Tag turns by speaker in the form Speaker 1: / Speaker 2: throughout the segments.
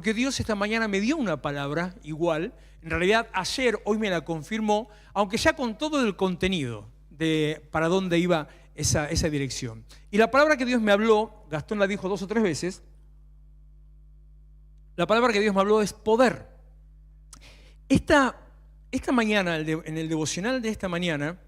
Speaker 1: Porque Dios esta mañana me dio una palabra igual. En realidad ayer, hoy me la confirmó, aunque ya con todo el contenido de para dónde iba esa dirección. Y la palabra que Dios me habló, Gastón la dijo 2 o 3 veces, la palabra que Dios me habló es poder. Esta mañana, en el devocional de esta mañana,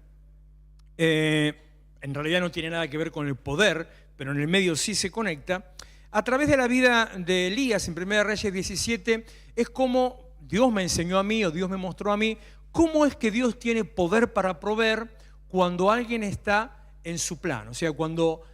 Speaker 1: en realidad no tiene nada que ver con el poder, pero en el medio sí se conecta. A través de la vida de Elías en 1 Reyes 17, es como Dios me enseñó a mí, o Dios me mostró a mí, cómo es que Dios tiene poder para proveer cuando alguien está en su plan. O sea, cuando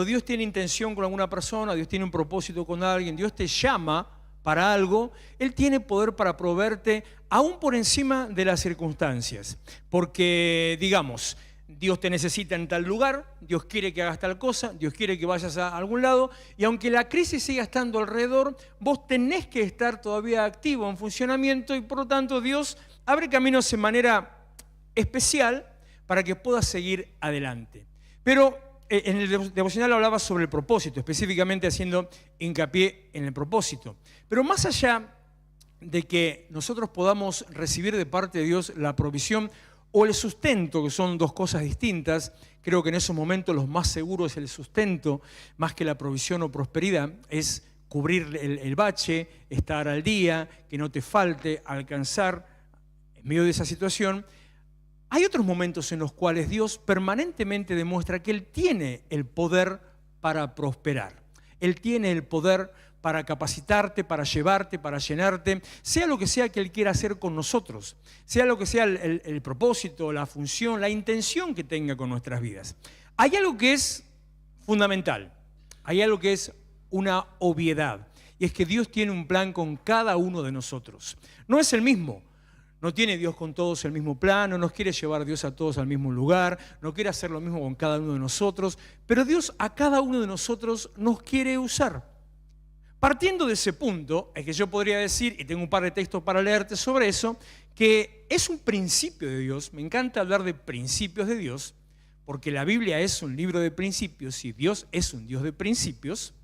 Speaker 1: Dios tiene intención con alguna persona, Dios tiene un propósito con alguien, Dios te llama para algo, Él tiene poder para proveerte aún por encima de las circunstancias. Porque, digamos, Dios te necesita en tal lugar, Dios quiere que hagas tal cosa, Dios quiere que vayas a algún lado, y aunque la crisis siga estando alrededor, vos tenés que estar todavía activo en funcionamiento, y por lo tanto Dios abre caminos de manera especial para que puedas seguir adelante. Pero en el devocional hablaba sobre el propósito, específicamente haciendo hincapié en el propósito. Pero más allá de que nosotros podamos recibir de parte de Dios la provisión o el sustento, que son dos cosas distintas, creo que en esos momentos lo más seguro es el sustento, más que la provisión o prosperidad, es cubrir el bache, estar al día, que no te falte, alcanzar en medio de esa situación. Hay otros momentos en los cuales Dios permanentemente demuestra que Él tiene el poder para prosperar. Él tiene el poder para capacitarte, para llevarte, para llenarte, sea lo que sea que Él quiera hacer con nosotros, sea lo que sea el propósito, la función, la intención que tenga con nuestras vidas. Hay algo que es fundamental, hay algo que es una obviedad, y es que Dios tiene un plan con cada uno de nosotros. No es el mismo. No tiene Dios con todos el mismo plan, no nos quiere llevar Dios a todos al mismo lugar, no quiere hacer lo mismo con cada uno de nosotros, pero Dios a cada uno de nosotros nos quiere usar. Partiendo de ese punto, es que yo podría decir, y tengo un par de textos para leerte sobre eso, que es un principio de Dios. Me encanta hablar de principios de Dios, porque la Biblia es un libro de principios y Dios es un Dios de principios.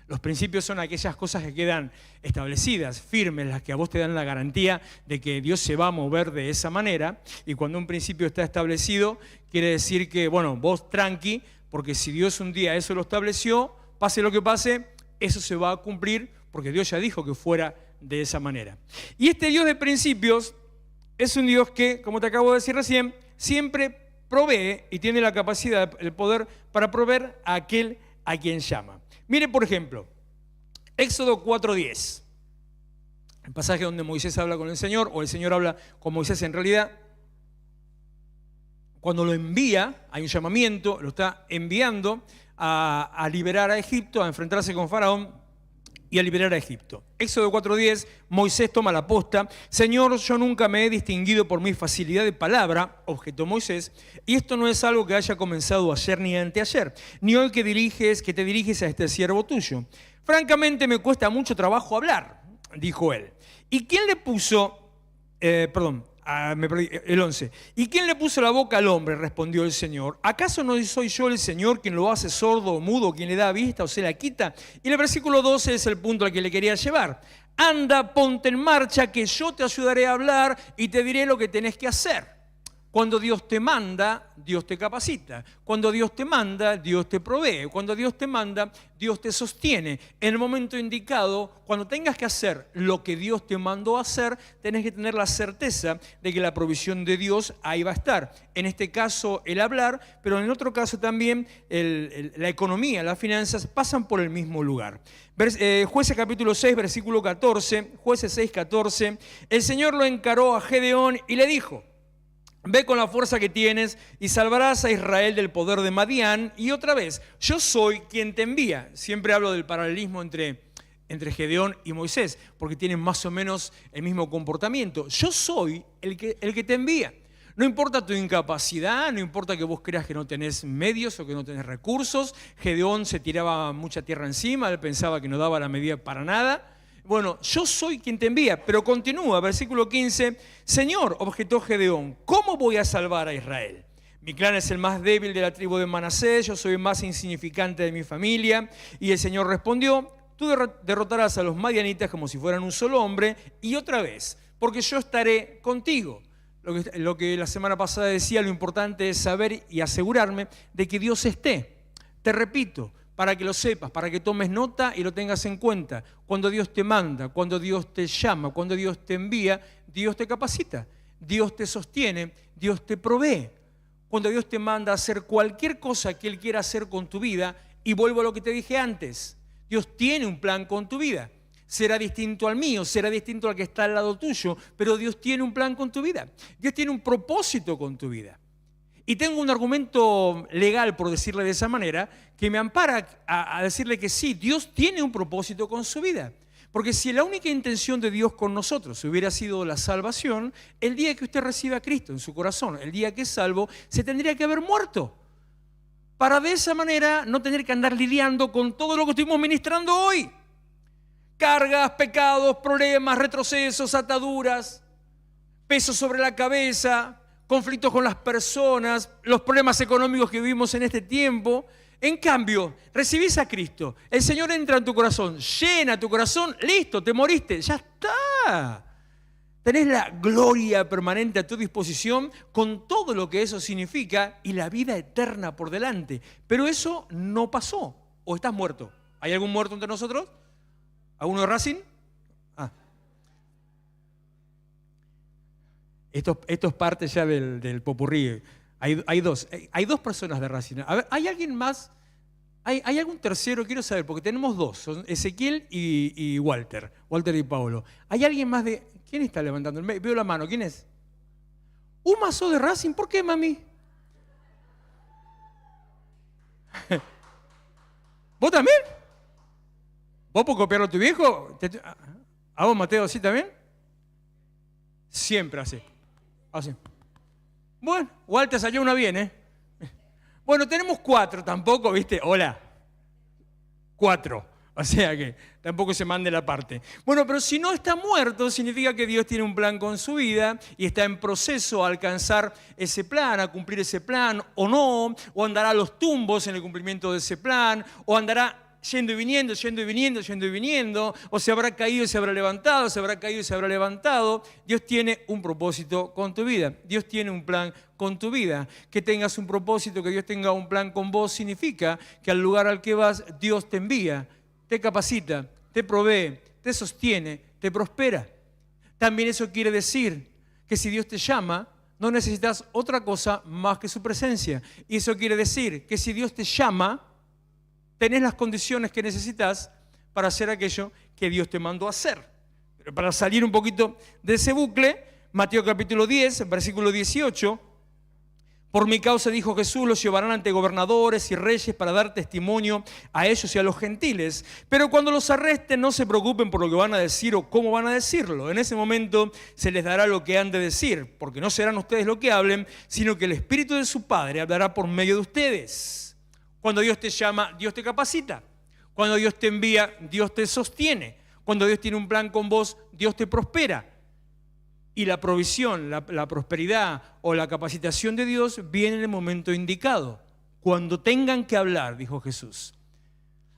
Speaker 1: Los principios son aquellas cosas que quedan establecidas, firmes, las que a vos te dan la garantía de que Dios se va a mover de esa manera. Y cuando un principio está establecido, quiere decir que, bueno, vos tranqui, porque si Dios un día eso lo estableció, pase lo que pase, eso se va a cumplir, porque Dios ya dijo que fuera de esa manera. Y este Dios de principios es un Dios que, como te acabo de decir recién, siempre provee y tiene la capacidad, el poder para proveer a aquel a quien llama. Mire, por ejemplo, Éxodo 4:10, el pasaje donde Moisés habla con el Señor, o el Señor habla con Moisés en realidad. Cuando lo envía, hay un llamamiento, lo está enviando a liberar a Egipto, a enfrentarse con Faraón y a liberar a Egipto. Éxodo 4:10, Moisés toma la posta. Señor, yo nunca me he distinguido por mi facilidad de palabra, objetó Moisés, y esto no es algo que haya comenzado ayer ni anteayer, ni hoy que te diriges a este siervo tuyo. Francamente me cuesta mucho trabajo hablar, dijo él. ¿Y quién le puso, el 11. ¿Y quién le puso la boca al hombre?, respondió el Señor. ¿Acaso no soy yo el Señor quien lo hace sordo o mudo, quien le da vista o se la quita? Y el versículo 12 es el punto al que le quería llevar. Anda, ponte en marcha, que yo te ayudaré a hablar y te diré lo que tenés que hacer. Cuando Dios te manda, Dios te capacita. Cuando Dios te manda, Dios te provee. Cuando Dios te manda, Dios te sostiene. En el momento indicado, cuando tengas que hacer lo que Dios te mandó a hacer, tenés que tener la certeza de que la provisión de Dios ahí va a estar. En este caso, el hablar, pero en otro caso también la economía, las finanzas pasan por el mismo lugar. Jueces capítulo 6, versículo 14, Jueces 6, 14, el Señor lo encaró a Gedeón y le dijo: ve con la fuerza que tienes y salvarás a Israel del poder de Madián. Y otra vez, yo soy quien te envía. Siempre hablo del paralelismo entre Gedeón y Moisés, porque tienen más o menos el mismo comportamiento. Yo soy el que te envía. No importa tu incapacidad, no importa que vos creas que no tenés medios o que no tenés recursos. Gedeón se tiraba mucha tierra encima, él pensaba que no daba la medida para nada. Bueno, yo soy quien te envía, pero continúa, versículo 15. Señor, objetó Gedeón, ¿cómo voy a salvar a Israel? Mi clan es el más débil de la tribu de Manasés, yo soy el más insignificante de mi familia. Y el Señor respondió: tú derrotarás a los madianitas como si fueran un solo hombre, y otra vez, porque yo estaré contigo. Lo que la semana pasada decía, lo importante es saber y asegurarme de que Dios esté. Te repito, para que lo sepas, para que tomes nota y lo tengas en cuenta. Cuando Dios te manda, cuando Dios te llama, cuando Dios te envía, Dios te capacita, Dios te sostiene, Dios te provee. Cuando Dios te manda a hacer cualquier cosa que Él quiera hacer con tu vida, y vuelvo a lo que te dije antes, Dios tiene un plan con tu vida. Será distinto al mío, será distinto al que está al lado tuyo, pero Dios tiene un plan con tu vida. Dios tiene un propósito con tu vida. Y tengo un argumento legal, por decirle de esa manera, que me ampara a decirle que sí, Dios tiene un propósito con su vida. Porque si la única intención de Dios con nosotros hubiera sido la salvación, el día que usted reciba a Cristo en su corazón, el día que es salvo, se tendría que haber muerto. Para de esa manera no tener que andar lidiando con todo lo que estuvimos ministrando hoy. Cargas, pecados, problemas, retrocesos, ataduras, peso sobre la cabeza, conflictos con las personas, los problemas económicos que vivimos en este tiempo. En cambio, recibís a Cristo, el Señor entra en tu corazón, llena tu corazón, listo, te moriste, ya está. Tenés la gloria permanente a tu disposición con todo lo que eso significa y la vida eterna por delante. Pero eso no pasó, o estás muerto. ¿Hay algún muerto entre nosotros? ¿Alguno de Racing? Esto es parte ya del popurrí. Hay dos personas de Racing. A ver, ¿hay alguien más? ¿Hay algún tercero? Quiero saber, porque tenemos dos, son Ezequiel y Walter y Paulo. ¿Hay alguien más de...? ¿Quién está levantando? Veo la mano, ¿quién es? ¿Un mazo de Racing? ¿Por qué, mami? ¿Vos también? ¿Vos por copiarlo a tu viejo? ¿A vos, Mateo, así también? Siempre así. Bueno, Walter salió una bien, ¿eh? Bueno, tenemos 4 tampoco, ¿viste? Hola. 4. O sea que tampoco se mande la parte. Bueno, pero si no está muerto, significa que Dios tiene un plan con su vida y está en proceso a alcanzar ese plan, a cumplir ese plan, o no, o andará a los tumbos en el cumplimiento de ese plan, o andará yendo y viniendo, o se habrá caído y se habrá levantado, se habrá caído y se habrá levantado. Dios tiene un propósito con tu vida. Dios tiene un plan con tu vida. Que tengas un propósito, que Dios tenga un plan con vos, significa que al lugar al que vas, Dios te envía, te capacita, te provee, te sostiene, te prospera. También eso quiere decir que si Dios te llama, no necesitas otra cosa más que su presencia. Y eso quiere decir que si Dios te llama, tenés las condiciones que necesitas para hacer aquello que Dios te mandó a hacer. Pero para salir un poquito de ese bucle, Mateo capítulo 10, versículo 18, por mi causa, dijo Jesús, los llevarán ante gobernadores y reyes para dar testimonio a ellos y a los gentiles. Pero cuando los arresten, no se preocupen por lo que van a decir o cómo van a decirlo. En ese momento se les dará lo que han de decir, porque no serán ustedes lo que hablen, sino que el Espíritu de su Padre hablará por medio de ustedes. Cuando Dios te llama, Dios te capacita. Cuando Dios te envía, Dios te sostiene. Cuando Dios tiene un plan con vos, Dios te prospera. Y la provisión, la prosperidad o la capacitación de Dios viene en el momento indicado. Cuando tengan que hablar, dijo Jesús.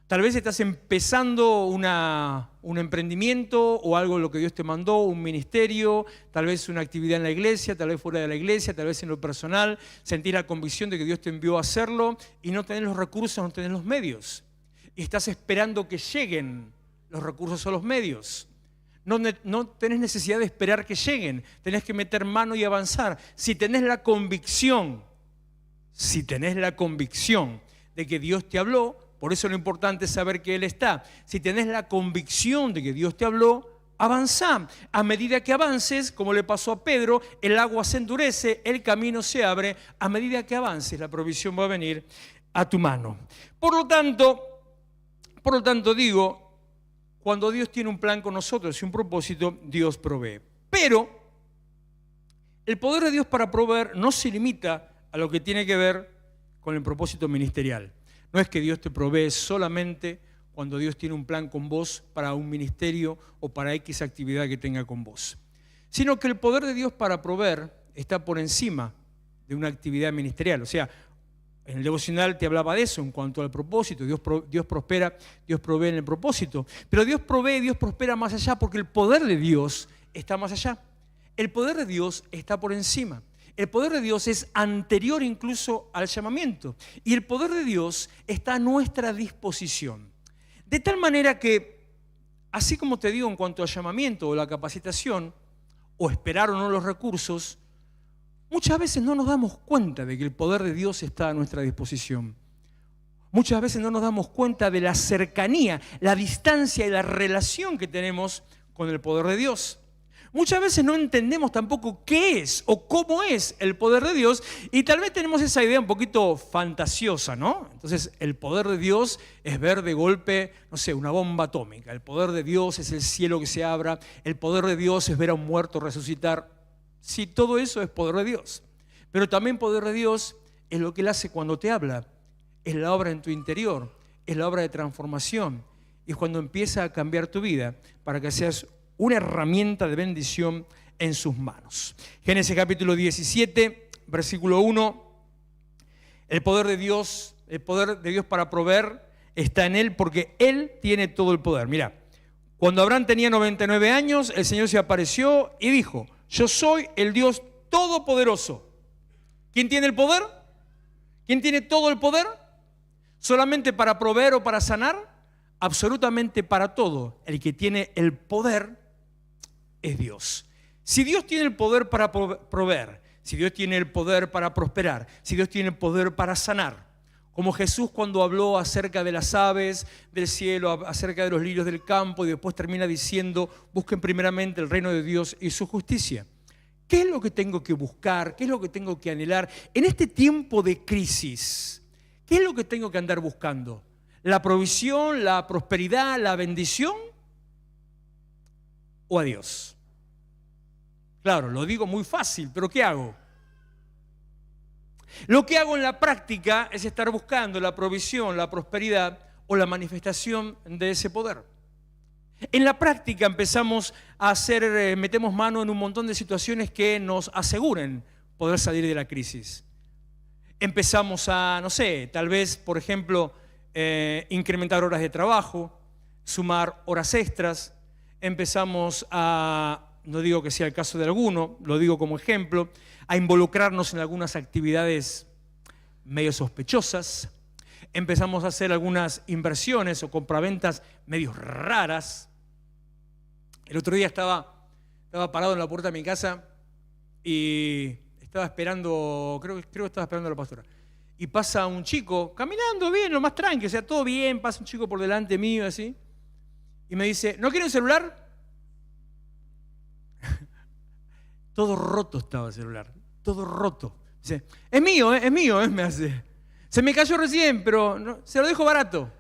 Speaker 1: Tal vez estás empezando un emprendimiento o algo en lo que Dios te mandó, un ministerio, tal vez una actividad en la iglesia, tal vez fuera de la iglesia, tal vez en lo personal, sentir la convicción de que Dios te envió a hacerlo y no tenés los recursos, no tenés los medios. Y estás esperando que lleguen los recursos o los medios. No tenés necesidad de esperar que lleguen, tenés que meter mano y avanzar. Si tenés la convicción de que Dios te habló, por eso lo importante es saber que Él está. Si tenés la convicción de que Dios te habló, avanzá. A medida que avances, como le pasó a Pedro, el agua se endurece, el camino se abre. A medida que avances, la provisión va a venir a tu mano. Por lo tanto digo, cuando Dios tiene un plan con nosotros y un propósito, Dios provee. Pero el poder de Dios para proveer no se limita a lo que tiene que ver con el propósito ministerial. No es que Dios te provee solamente cuando Dios tiene un plan con vos para un ministerio o para X actividad que tenga con vos, sino que el poder de Dios para proveer está por encima de una actividad ministerial. O sea, En el devocional te hablaba de eso en cuanto al propósito. Dios prospera, Dios provee en el propósito. Pero Dios provee, Dios prospera más allá porque el poder de Dios está más allá. El poder de Dios está por encima. El poder de Dios es anterior incluso al llamamiento. Y el poder de Dios está a nuestra disposición. De tal manera que, así como te digo en cuanto al llamamiento o la capacitación, o esperar o no los recursos, muchas veces no nos damos cuenta de que el poder de Dios está a nuestra disposición. Muchas veces no nos damos cuenta de la cercanía, la distancia y la relación que tenemos con el poder de Dios. Muchas veces no entendemos tampoco qué es o cómo es el poder de Dios y tal vez tenemos esa idea un poquito fantasiosa, ¿no? Entonces el poder de Dios es ver de golpe, no sé, una bomba atómica. El poder de Dios es el cielo que se abra. El poder de Dios es ver a un muerto resucitar. Sí, todo eso es poder de Dios. Pero también poder de Dios es lo que Él hace cuando te habla. Es la obra en tu interior. Es la obra de transformación. Y es cuando empieza a cambiar tu vida para que seas una herramienta de bendición en sus manos. Génesis capítulo 17, versículo 1. El poder de Dios para proveer está en Él porque Él tiene todo el poder. Mira, cuando Abraham tenía 99 años, el Señor se apareció y dijo: yo soy el Dios todopoderoso. ¿Quién tiene el poder? ¿Quién tiene todo el poder? ¿Solamente para proveer o para sanar? Absolutamente para todo. El que tiene el poder es Dios. Si Dios tiene el poder para proveer, si Dios tiene el poder para prosperar, si Dios tiene el poder para sanar, como Jesús cuando habló acerca de las aves del cielo, acerca de los lirios del campo, y después termina diciendo: busquen primeramente el reino de Dios y su justicia. ¿Qué es lo que tengo que buscar? ¿Qué es lo que tengo que anhelar en este tiempo de crisis? ¿Qué es lo que tengo que andar buscando? ¿La provisión, la prosperidad, la bendición? ¿O a Dios? Claro, lo digo muy fácil, pero ¿qué hago? Lo que hago en la práctica es estar buscando la provisión, la prosperidad o la manifestación de ese poder. En la práctica empezamos a metemos mano en un montón de situaciones que nos aseguren poder salir de la crisis. Empezamos a, no sé, tal vez, por ejemplo, incrementar horas de trabajo, sumar horas extras. Empezamos a, no digo que sea el caso de alguno, lo digo como ejemplo, a involucrarnos en algunas actividades medio sospechosas. Empezamos a hacer algunas inversiones o compraventas medio raras. El otro día estaba parado en la puerta de mi casa y estaba esperando, creo que estaba esperando a la pastora. Y pasa un chico caminando bien, lo más tranquilo, o sea, todo bien, pasa un chico por delante mío así. Y me dice: ¿no quiere un celular? Todo roto estaba el celular, todo roto. Dice: es mío, me hace. Se me cayó recién, pero no, se lo dejo barato.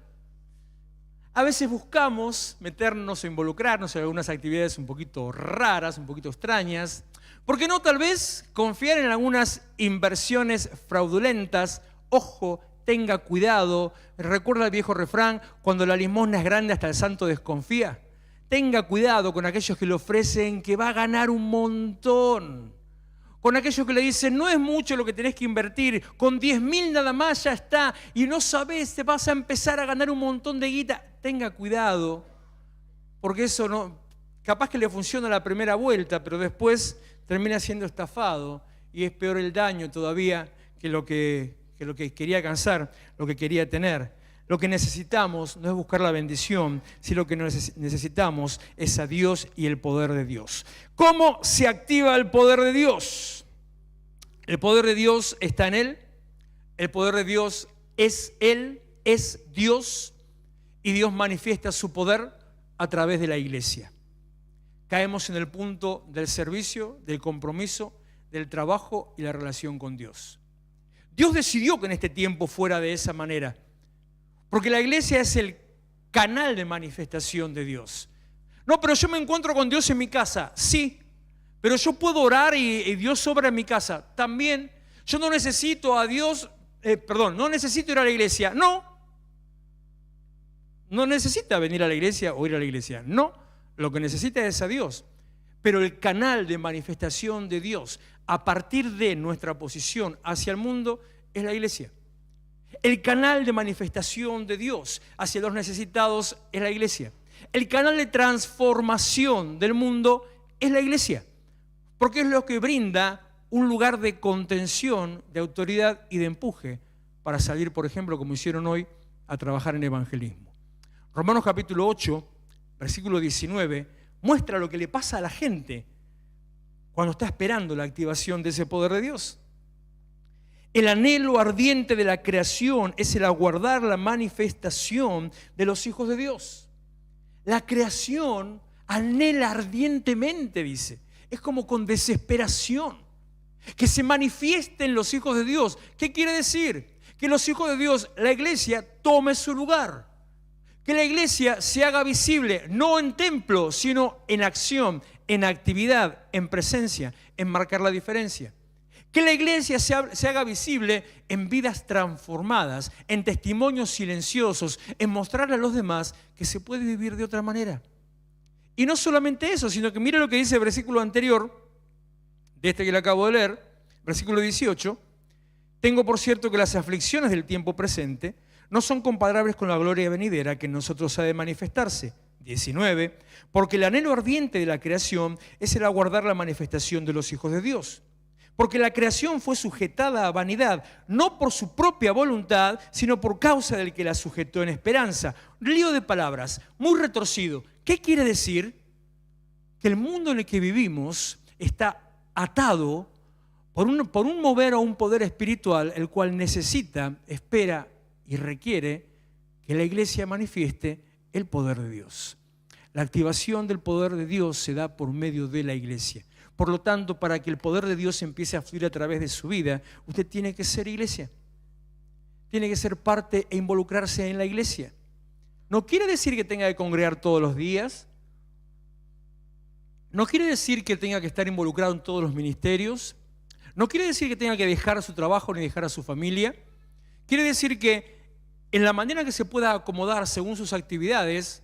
Speaker 1: A veces buscamos meternos o involucrarnos en algunas actividades un poquito raras, un poquito extrañas. ¿Por qué no tal vez confiar en algunas inversiones fraudulentas? Ojo, tenga cuidado. Recuerda el viejo refrán: cuando la limosna es grande hasta el santo desconfía. Tenga cuidado con aquellos que le ofrecen que va a ganar un montón. Con aquellos que le dicen: no es mucho lo que tenés que invertir, con 10.000 nada más ya está, y no sabés, te vas a empezar a ganar un montón de guita. Tenga cuidado, porque eso no, capaz que le funciona la primera vuelta, pero después termina siendo estafado y es peor el daño todavía que lo que quería alcanzar, lo que quería tener. Lo que necesitamos no es buscar la bendición, sino lo que necesitamos es a Dios y el poder de Dios. ¿Cómo se activa el poder de Dios? El poder de Dios está en Él, el poder de Dios es Él, es Dios, y Dios manifiesta su poder a través de la iglesia. Caemos en el punto del servicio, del compromiso, del trabajo y la relación con Dios. Dios decidió que en este tiempo fuera de esa manera, porque la iglesia es el canal de manifestación de Dios. No, pero yo me encuentro con Dios en mi casa. Sí, pero yo puedo orar y Dios obra en mi casa. También, yo no necesito a Dios, no necesito ir a la iglesia. No necesita venir a la iglesia o ir a la iglesia. No, lo que necesita es a Dios. Pero el canal de manifestación de Dios a partir de nuestra posición hacia el mundo es la iglesia. El canal de manifestación de Dios hacia los necesitados es la iglesia. El canal de transformación del mundo es la iglesia, porque es lo que brinda un lugar de contención, de autoridad y de empuje para salir, por ejemplo, como hicieron hoy, a trabajar en evangelismo. Romanos capítulo 8, versículo 19, muestra lo que le pasa a la gente cuando está esperando la activación de ese poder de Dios. El anhelo ardiente de la creación es el aguardar la manifestación de los hijos de Dios. La creación anhela ardientemente, dice. Es como con desesperación que se manifiesten los hijos de Dios. ¿Qué quiere decir? Que los hijos de Dios, la iglesia, tome su lugar. Que la iglesia se haga visible, no en templo, sino en acción, en actividad, en presencia, en marcar la diferencia. Que la iglesia se haga visible en vidas transformadas, en testimonios silenciosos, en mostrarle a los demás que se puede vivir de otra manera. Y no solamente eso, sino que mire lo que dice el versículo anterior, de este que le acabo de leer, versículo 18. Tengo por cierto que las aflicciones del tiempo presente no son comparables con la gloria venidera que en nosotros ha de manifestarse. 19. Porque el anhelo ardiente de la creación es el aguardar la manifestación de los hijos de Dios. Porque la creación fue sujetada a vanidad, no por su propia voluntad, sino por causa del que la sujetó en esperanza. Un lío de palabras, muy retorcido. ¿Qué quiere decir? Que el mundo en el que vivimos está atado por un mover o un poder espiritual, el cual necesita, espera y requiere que la iglesia manifieste el poder de Dios. La activación del poder de Dios se da por medio de la iglesia. Por lo tanto, para que el poder de Dios empiece a fluir a través de su vida, usted tiene que ser iglesia. Tiene que ser parte e involucrarse en la iglesia. No quiere decir que tenga que congregar todos los días. No quiere decir que tenga que estar involucrado en todos los ministerios. No quiere decir que tenga que dejar su trabajo ni dejar a su familia. Quiere decir que en la manera que se pueda acomodar según sus actividades,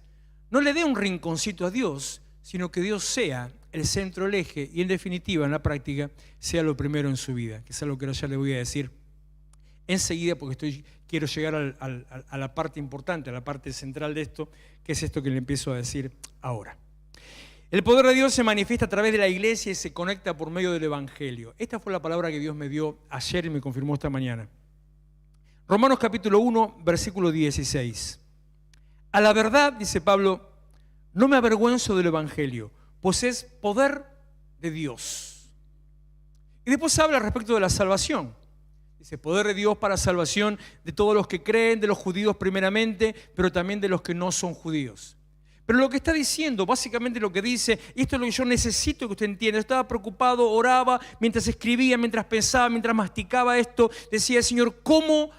Speaker 1: no le dé un rinconcito a Dios, sino que Dios sea el centro, el eje y en definitiva en la práctica sea lo primero en su vida, que es algo que ya le voy a decir enseguida porque quiero llegar a la parte importante, a la parte central de esto, que es esto que le empiezo a decir ahora. El poder de Dios se manifiesta a través de la iglesia y se conecta por medio del evangelio. Esta fue la palabra que Dios me dio ayer y me confirmó esta mañana. Romanos capítulo 1, versículo 16. A la verdad, dice Pablo, no me avergüenzo del evangelio, pues es poder de Dios. Y después habla respecto de la salvación. Dice, poder de Dios para salvación de todos los que creen, de los judíos primeramente, pero también de los que no son judíos. Pero lo que está diciendo, básicamente lo que dice, y esto es lo que yo necesito que usted entienda, estaba preocupado, oraba, mientras escribía, mientras pensaba, mientras masticaba esto, decía, Señor, ¿cómo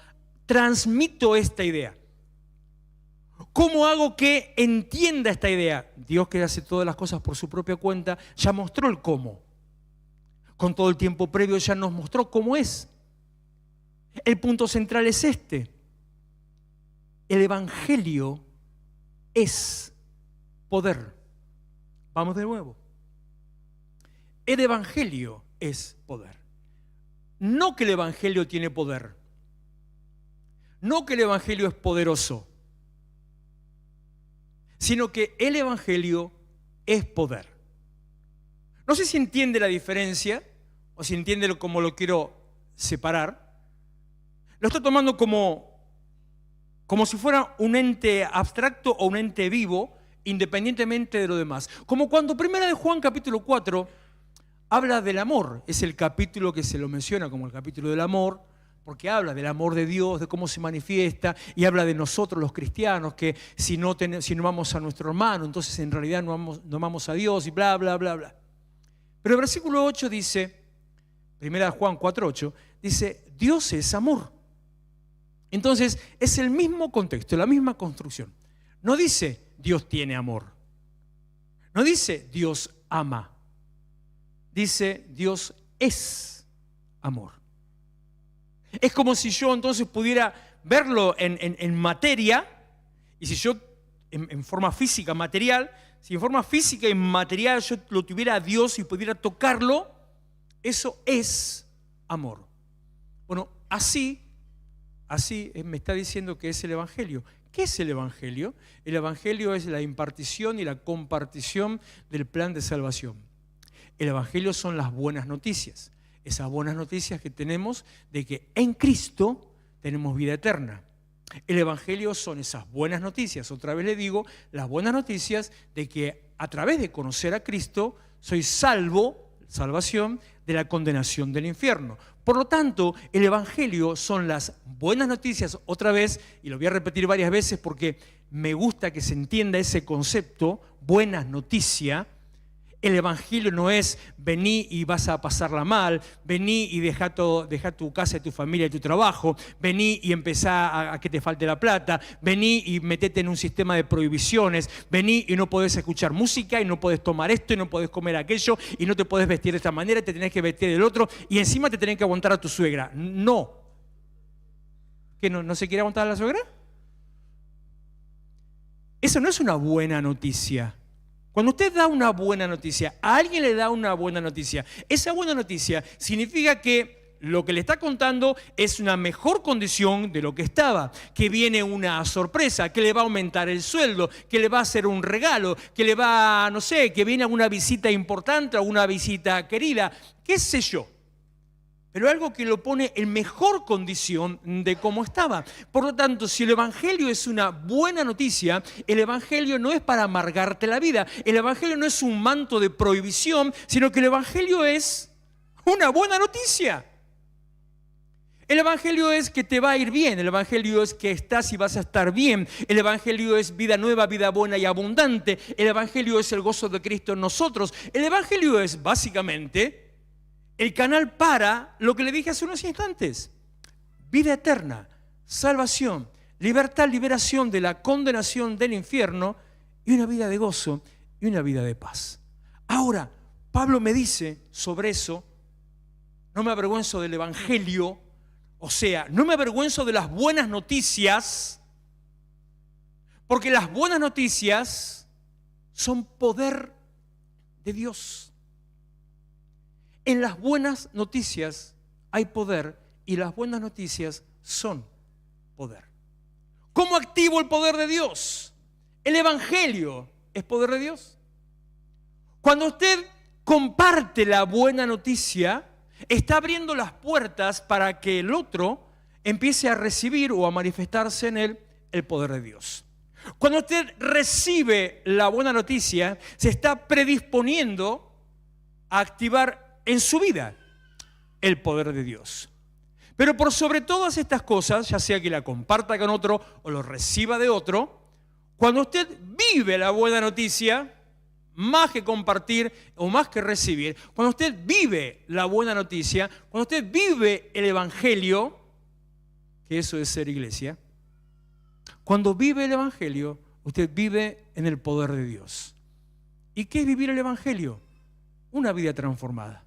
Speaker 1: transmito esta idea? ¿Cómo hago que entienda esta idea? Dios, que hace todas las cosas por su propia cuenta, ya mostró el cómo. Con todo el tiempo previo ya nos mostró cómo es. El punto central es este. El evangelio es poder. Vamos de nuevo. El evangelio es poder. No que el evangelio tiene poder. No que el evangelio es poderoso. Sino que el evangelio es poder. No sé si entiende la diferencia o si entiende cómo lo quiero separar. Lo está tomando como si fuera un ente abstracto o un ente vivo, independientemente de lo demás. Como cuando Primera de Juan capítulo 4 habla del amor. Es el capítulo que se lo menciona como el capítulo del amor, porque habla del amor de Dios, de cómo se manifiesta, y habla de nosotros los cristianos, que si no amamos a nuestro hermano, entonces en realidad no amamos a Dios y bla, bla, bla, bla. Pero el versículo 8 dice, 1 Juan 4:8, dice, Dios es amor. Entonces es el mismo contexto, la misma construcción. No dice Dios tiene amor. No dice Dios ama. Dice Dios es amor. Es como si yo entonces pudiera verlo en materia, y si yo en forma física, material, si en forma física y material yo lo tuviera a Dios y pudiera tocarlo, eso es amor. Bueno, así Así me está diciendo que es el Evangelio. ¿Qué es el Evangelio? El Evangelio es la impartición y la compartición del plan de salvación. El Evangelio son las buenas noticias. Esas buenas noticias que tenemos de que en Cristo tenemos vida eterna. El Evangelio son esas buenas noticias, otra vez le digo, las buenas noticias de que a través de conocer a Cristo soy salvación de la condenación del infierno. Por lo tanto, el Evangelio son las buenas noticias, otra vez, y lo voy a repetir varias veces porque me gusta que se entienda ese concepto, buenas noticias. El Evangelio no es vení y vas a pasarla mal, vení y deja tu casa, tu familia y tu trabajo, vení y empezá a que te falte la plata, vení y metete en un sistema de prohibiciones, vení y no podés escuchar música y no podés tomar esto y no podés comer aquello y no te podés vestir de esta manera, te tenés que vestir del otro y encima te tenés que aguantar a tu suegra. No. ¿Qué, no se quiere aguantar a la suegra? Eso no es una buena noticia. Cuando usted da una buena noticia, a alguien le da una buena noticia, esa buena noticia significa que lo que le está contando es una mejor condición de lo que estaba, que viene una sorpresa, que le va a aumentar el sueldo, que le va a hacer un regalo, que le va, no sé, que viene una visita importante o una visita querida, qué sé yo. Pero algo que lo pone en mejor condición de cómo estaba. Por lo tanto, si el Evangelio es una buena noticia, el Evangelio no es para amargarte la vida. El Evangelio no es un manto de prohibición, sino que el Evangelio es una buena noticia. El Evangelio es que te va a ir bien. El Evangelio es que estás y vas a estar bien. El Evangelio es vida nueva, vida buena y abundante. El Evangelio es el gozo de Cristo en nosotros. El Evangelio es básicamente el canal para lo que le dije hace unos instantes: vida eterna, salvación, libertad, liberación de la condenación del infierno y una vida de gozo y una vida de paz. Ahora, Pablo me dice sobre eso: no me avergüenzo del Evangelio, o sea, no me avergüenzo de las buenas noticias, porque las buenas noticias son poder de Dios. En las buenas noticias hay poder y las buenas noticias son poder. ¿Cómo activo el poder de Dios? El Evangelio es poder de Dios. Cuando usted comparte la buena noticia, está abriendo las puertas para que el otro empiece a recibir o a manifestarse en él el poder de Dios. Cuando usted recibe la buena noticia, se está predisponiendo a activar en su vida el poder de Dios. Pero por sobre todas estas cosas, ya sea que la comparta con otro o lo reciba de otro, cuando usted vive la buena noticia, más que compartir o más que recibir, cuando usted vive la buena noticia, cuando usted vive el Evangelio, que eso es ser iglesia, cuando vive el Evangelio, usted vive en el poder de Dios. ¿Y qué es vivir el Evangelio? Una vida transformada.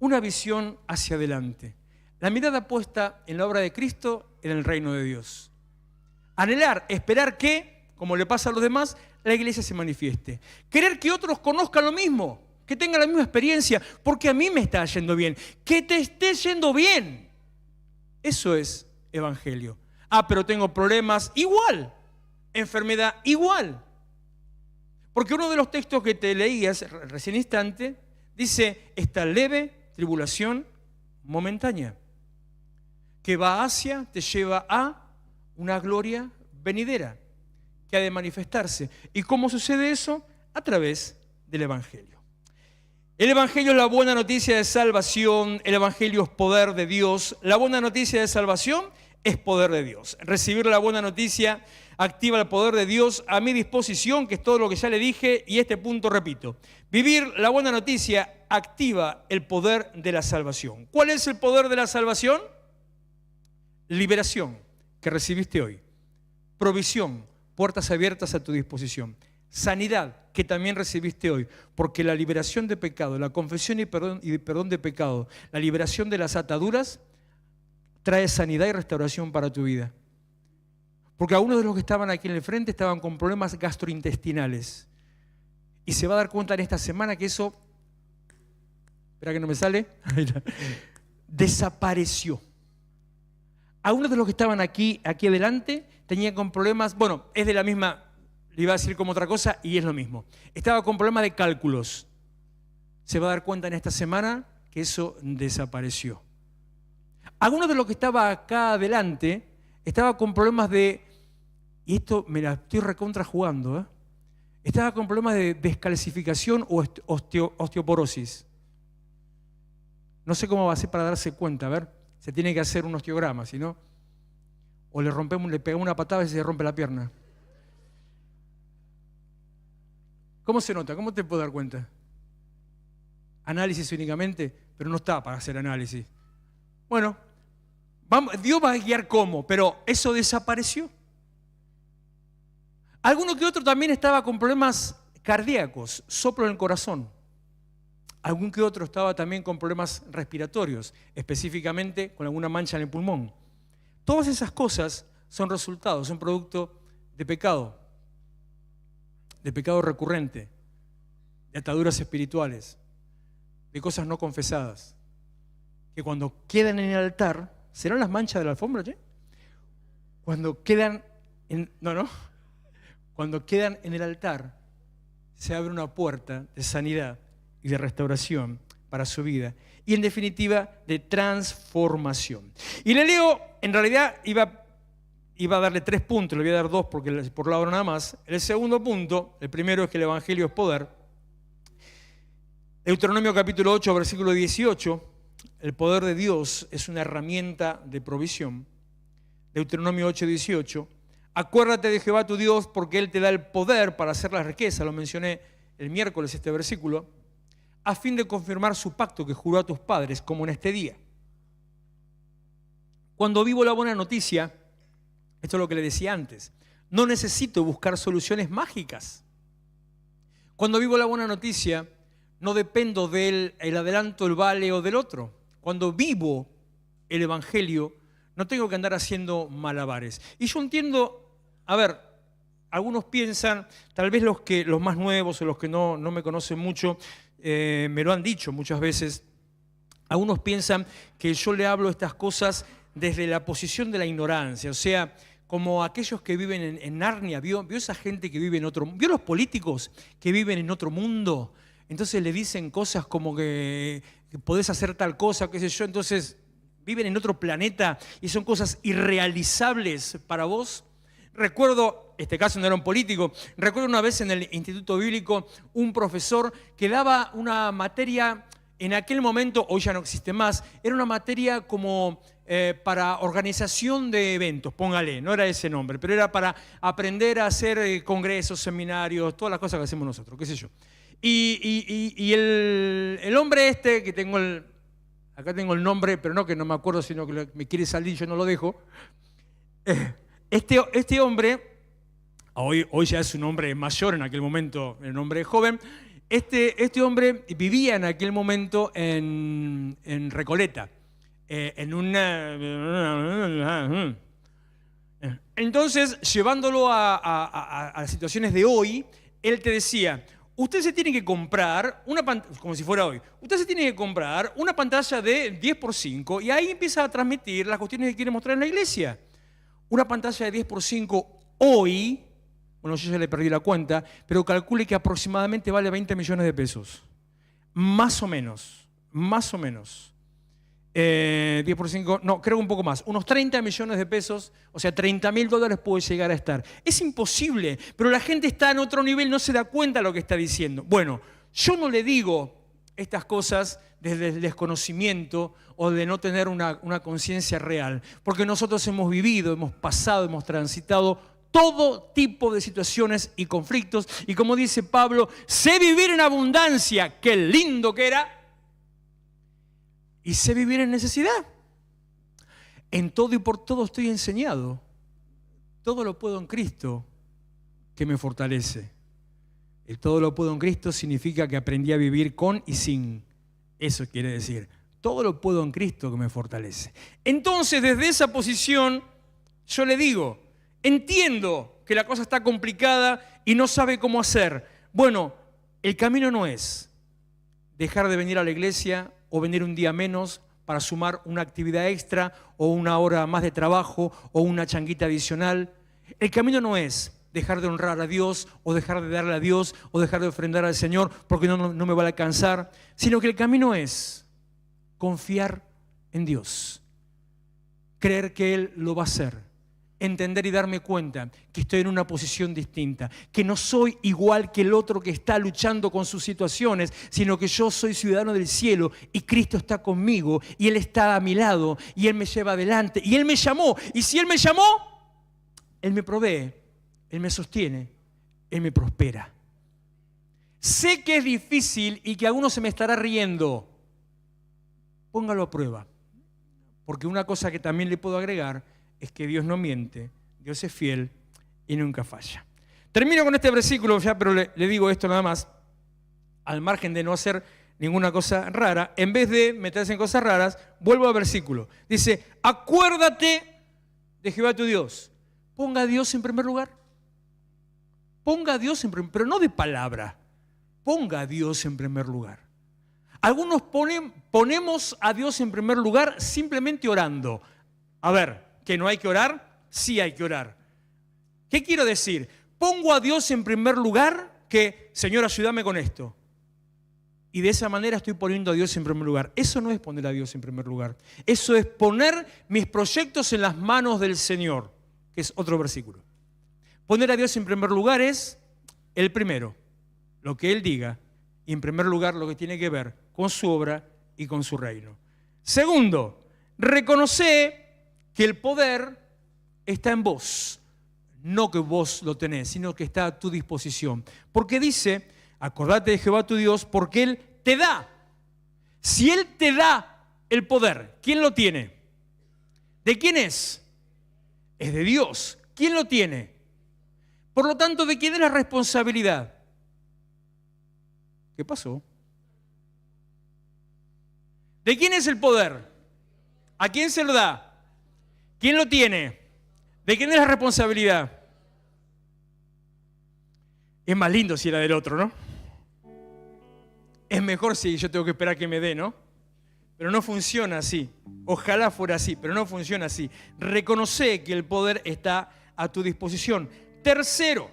Speaker 1: Una visión hacia adelante. La mirada puesta en la obra de Cristo en el reino de Dios. Anhelar, esperar que, como le pasa a los demás, la iglesia se manifieste. Querer que otros conozcan lo mismo, que tengan la misma experiencia, porque a mí me está yendo bien. Que te esté yendo bien. Eso es Evangelio. Ah, pero tengo problemas, igual. Enfermedad, igual. Porque uno de los textos que te leías recién instante dice: esta leve tribulación momentánea que va hacia, te lleva a una gloria venidera que ha de manifestarse. ¿Y cómo sucede eso? A través del Evangelio. El Evangelio es la buena noticia de salvación, el Evangelio es poder de Dios. La buena noticia de salvación es poder de Dios. Recibir la buena noticia activa el poder de Dios a mi disposición, que es todo lo que ya le dije, y este punto repito. Vivir la buena noticia activa el poder de la salvación. ¿Cuál es el poder de la salvación? Liberación, que recibiste hoy. Provisión, puertas abiertas a tu disposición. Sanidad, que también recibiste hoy, porque la liberación de pecado, la confesión y perdón de pecado, la liberación de las ataduras, trae sanidad y restauración para tu vida. Porque algunos de los que estaban aquí en el frente estaban con problemas gastrointestinales. Y se va a dar cuenta en esta semana que eso, espera que no me sale, desapareció. Algunos de los que estaban aquí adelante tenían con problemas, bueno, es de la misma, le iba a decir como otra cosa y es lo mismo. Estaba con problemas de cálculos. Se va a dar cuenta en esta semana que eso desapareció. Algunos de los que estaba acá adelante estaba con problemas de, y esto me la estoy recontrajugando, estaba con problemas de descalcificación o osteoporosis. No sé cómo va a ser para darse cuenta, a ver, se tiene que hacer un osteograma, si no, o le pegamos una patada y se rompe la pierna. ¿Cómo se nota? ¿Cómo te puedo dar cuenta? Análisis únicamente, pero no está para hacer análisis. Bueno, Dios va a guiar cómo, pero eso desapareció. Alguno que otro también estaba con problemas cardíacos, soplo en el corazón. Algún que otro estaba también con problemas respiratorios, específicamente con alguna mancha en el pulmón. Todas esas cosas son resultados, son producto de pecado recurrente, de ataduras espirituales, de cosas no confesadas, que cuando quedan en el altar, ¿serán las manchas de la alfombra, che? Cuando quedan Cuando quedan en el altar, se abre una puerta de sanidad y de restauración para su vida. Y en definitiva, de transformación. Y le leo, en realidad iba a darle 3 puntos, le voy a dar 2 porque por la hora nada más. El segundo punto, el primero es que el Evangelio es poder. Deuteronomio capítulo 8, versículo 18, el poder de Dios es una herramienta de provisión. Deuteronomio 8, 18. Acuérdate de Jehová tu Dios porque Él te da el poder para hacer la riqueza, lo mencioné el miércoles este versículo, a fin de confirmar su pacto que juró a tus padres, como en este día. Cuando vivo la buena noticia, esto es lo que le decía antes, no necesito buscar soluciones mágicas. Cuando vivo la buena noticia, no dependo del adelanto, el vale o del otro. Cuando vivo el Evangelio, no tengo que andar haciendo malabares. Y yo entiendo, a ver, algunos piensan, tal vez los más nuevos o los que no me conocen mucho, me lo han dicho muchas veces, algunos piensan que yo le hablo estas cosas desde la posición de la ignorancia, o sea, como aquellos que viven en Narnia, ¿vio esa gente que vive en otro mundo? ¿Vio los políticos que viven en otro mundo? Entonces le dicen cosas como que podés hacer tal cosa, qué sé yo, entonces viven en otro planeta y son cosas irrealizables para vos. Recuerdo, este caso no era un político, recuerdo una vez en el Instituto Bíblico un profesor que daba una materia, en aquel momento, hoy ya no existe más, era una materia como para organización de eventos, póngale, no era ese nombre, pero era para aprender a hacer congresos, seminarios, todas las cosas que hacemos nosotros, qué sé yo. Y el hombre este, que acá tengo el nombre, pero no que no me acuerdo, sino que me quiere salir, yo no lo dejo. Este hombre, hoy ya es un hombre mayor, en aquel momento era un hombre joven, este hombre vivía en aquel momento en Recoleta, entonces, llevándolo a las situaciones de hoy, él te decía, usted se tiene que comprar una pantalla, como si fuera hoy, usted se tiene que comprar una pantalla de 10x5 y ahí empieza a transmitir las cuestiones que quiere mostrar en la iglesia. Una pantalla de 10x5 hoy, bueno, yo ya le perdí la cuenta, pero calcule que aproximadamente vale 20 millones de pesos. Más o menos. 10x5, no, creo un poco más, unos 30 millones de pesos, o sea, $30.000 puede llegar a estar. Es imposible, pero la gente está en otro nivel, no se da cuenta de lo que está diciendo. Bueno, yo no le digo estas cosas desde el desconocimiento o de no tener una conciencia real, porque nosotros hemos vivido, hemos pasado, hemos transitado todo tipo de situaciones y conflictos, y como dice Pablo, sé vivir en abundancia, qué lindo que era, y sé vivir en necesidad. En todo y por todo estoy enseñado. Todo lo puedo en Cristo que me fortalece. El todo lo puedo en Cristo significa que aprendí a vivir con y sin. Eso quiere decir, todo lo puedo en Cristo que me fortalece. Entonces, desde esa posición, yo le digo, entiendo que la cosa está complicada y no sabe cómo hacer. Bueno, el camino no es dejar de venir a la iglesia o venir un día menos para sumar una actividad extra o una hora más de trabajo o una changuita adicional. El camino no es dejar de honrar a Dios o dejar de darle a Dios o dejar de ofrendar al Señor porque no me va a alcanzar, sino que el camino es confiar en Dios, creer que Él lo va a hacer, entender y darme cuenta que estoy en una posición distinta, que no soy igual que el otro que está luchando con sus situaciones, sino que yo soy ciudadano del cielo y Cristo está conmigo y Él está a mi lado y Él me lleva adelante y Él me llamó. Y si Él me llamó, Él me provee, Él me sostiene, Él me prospera. Sé que es difícil y que a uno se me estará riendo. Póngalo a prueba. Porque una cosa que también le puedo agregar es que Dios no miente, Dios es fiel y nunca falla. Termino con este versículo ya, pero le digo esto nada más, al margen de no hacer ninguna cosa rara, en vez de meterse en cosas raras, vuelvo al versículo. Dice, acuérdate de Jehová tu Dios. Ponga a Dios en primer lugar. Ponga a Dios en primer lugar, pero no de palabra. Ponga a Dios en primer lugar. Algunos ponemos a Dios en primer lugar simplemente orando. A ver, ¿que no hay que orar? Sí hay que orar. ¿Qué quiero decir? Pongo a Dios en primer lugar que, Señor, ayúdame con esto. Y de esa manera estoy poniendo a Dios en primer lugar. Eso no es poner a Dios en primer lugar. Eso es poner mis proyectos en las manos del Señor, que es otro versículo. Poner a Dios en primer lugar es el primero, lo que Él diga, y en primer lugar lo que tiene que ver con su obra y con su reino. Segundo, reconoce que el poder está en vos, no que vos lo tenés, sino que está a tu disposición. Porque dice, acordate de Jehová tu Dios, porque Él te da. Si Él te da el poder, ¿quién lo tiene? ¿De quién es? Es de Dios. ¿Quién lo tiene? Por lo tanto, ¿de quién es la responsabilidad? ¿Qué pasó? ¿De quién es el poder? ¿A quién se lo da? ¿Quién lo tiene? ¿De quién es la responsabilidad? Es más lindo si era del otro, ¿no? Es mejor si yo tengo que esperar que me dé, ¿no? Pero no funciona así. Ojalá fuera así, pero no funciona así. Reconoce que el poder está a tu disposición. Tercero,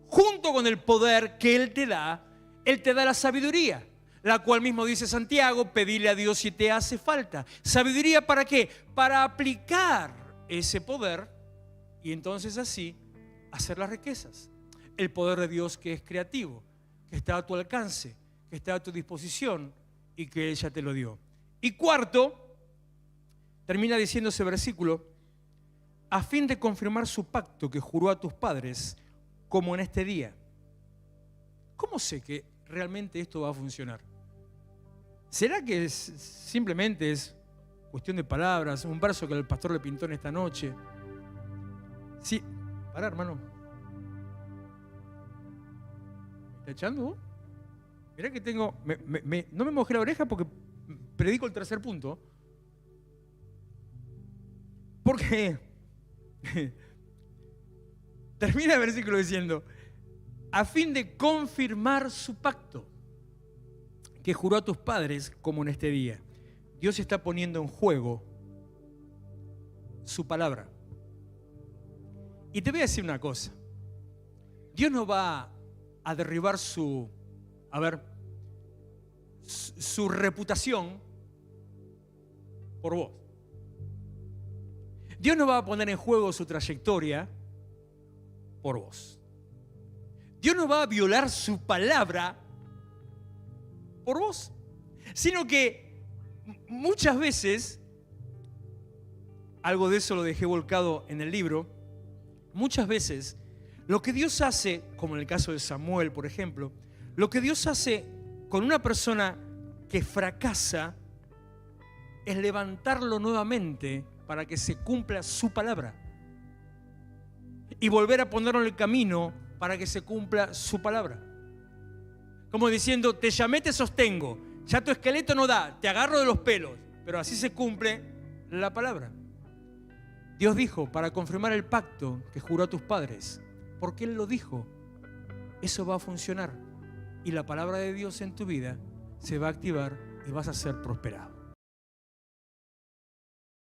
Speaker 1: junto con el poder que Él te da la sabiduría, la cual mismo dice Santiago, pedile a Dios si te hace falta. ¿Sabiduría para qué? Para aplicar ese poder y entonces así hacer las riquezas. El poder de Dios que es creativo, que está a tu alcance, que está a tu disposición y que Él ya te lo dio. Y cuarto, termina diciendo ese versículo, a fin de confirmar su pacto que juró a tus padres, como en este día. ¿Cómo sé que realmente esto va a funcionar? ¿Será que simplemente es cuestión de palabras, un verso que el pastor le pintó en esta noche? Sí, pará, hermano. ¿Me está echando vos? Mirá que tengo... no me mojé la oreja porque predico el tercer punto. Porque termina el versículo diciendo, a fin de confirmar su pacto que juró a tus padres como en este día. Dios está poniendo en juego su palabra. Y te voy a decir una cosa. Dios no va a derribar su reputación por vos. Dios no va a poner en juego su trayectoria por vos. Dios no va a violar su palabra por vos, sino que muchas veces, algo de eso lo dejé volcado en el libro, muchas veces lo que Dios hace, como en el caso de Samuel, por ejemplo, lo que Dios hace con una persona que fracasa es levantarlo nuevamente para que se cumpla su palabra y volver a ponerlo en el camino para que se cumpla su palabra. Como diciendo, te llamé, te sostengo, ya tu esqueleto no da, te agarro de los pelos, pero así se cumple la palabra. Dios dijo, para confirmar el pacto que juró a tus padres, porque Él lo dijo, eso va a funcionar y la palabra de Dios en tu vida se va a activar y vas a ser prosperado.